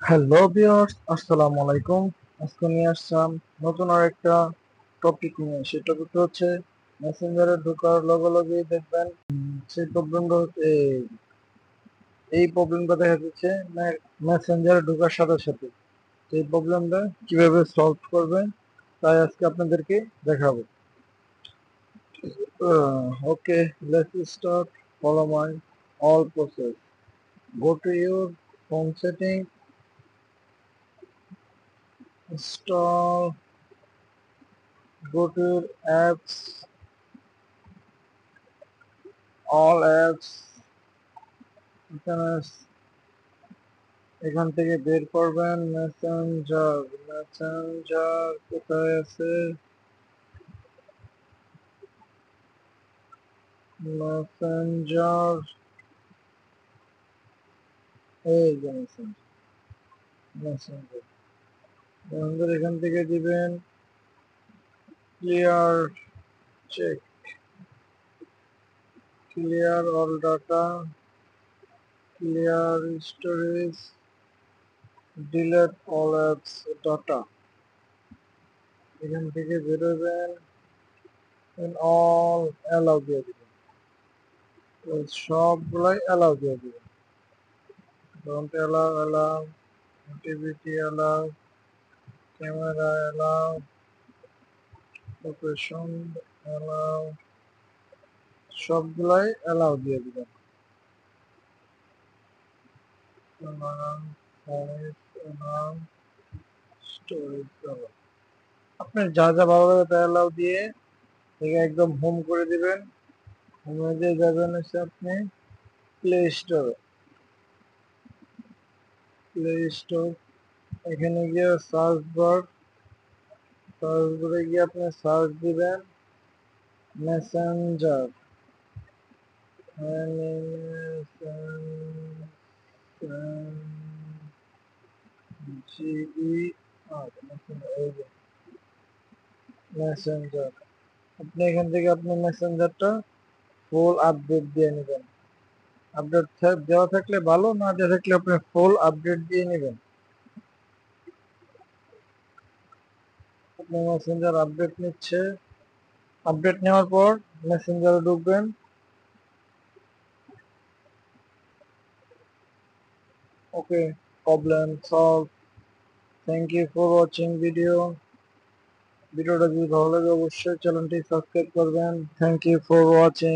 Hello viewers, আসসালামু আলাইকুম। আজকে নিয়ে আসলাম নতুন আরেকটা টপিক নিয়ে। সেই টপিকটা হচ্ছে মেসেঞ্জারে ঢোকার লগে লগেই দেখবেন সেই প্রবলেমটা হচ্ছে এই প্রবলেমটা দেখা যাচ্ছে মেসেঞ্জারে ঢোকার সাথে সাথে। তো এই প্রবলেমটা কিভাবে সলভ করবেন তাই আজকে আপনাদেরকে দেখাবো। Okay, let's start. Follow my all process. Go to your phone setting, install, go to your apps, all apps, এখানে এখান থেকে বের করবেন মেসেঞ্জার। মেসেঞ্জার কোথায় আছে? মেসেঞ্জার, এই যে মেসেঞ্জার। মেসেঞ্জার মেসেঞ্জার এখান থেকে দিবেন clear check, clear all data, clear storage, delete all apps data. এখান থেকে বেরোবেন, অল অ্যালাউ দিয়ে দিবেন, সবগুলাই অ্যালাউ দিয়ে দিবেন। Don't allow, allow, activity allow, camera allow, location allow, সবগুলাই allow দিয়ে দিবেন। allow, size allow, storage allow। আপনার যা যা ভালো লাগে তা allow দিয়ে থেকে একদম হোম করে দিবেন। হোমে যে যাবেন হচ্ছে আপনি প্লে স্টোরে। প্লে স্টোর, এখানে গিয়ে সার্চ বার, সার্চ বারে গিয়ে আপনি সার্চ দিবেন মেসেঞ্জার। মেসেঞ্জার, আপনি এখান থেকে আপনি মেসেঞ্জারটা ফুল আপডেট দিয়ে নেবেন। আপডেট দেওয়া থাকলে ভালো, না দেওয়া থাকলে আপনি ফুল আপডেট দিয়ে নেবেন। আপনি মেসেঞ্জার আপডেট নিচ্ছে, আপডেট নেওয়ার পর মেসেঞ্জারে ঢুকবেন। Okay, problem solve. Thank you for watching ভিডিওটা যদি ভালো লাগে অবশ্যই চ্যানেলটি সাবস্ক্রাইব করবেন। Thank you for watching.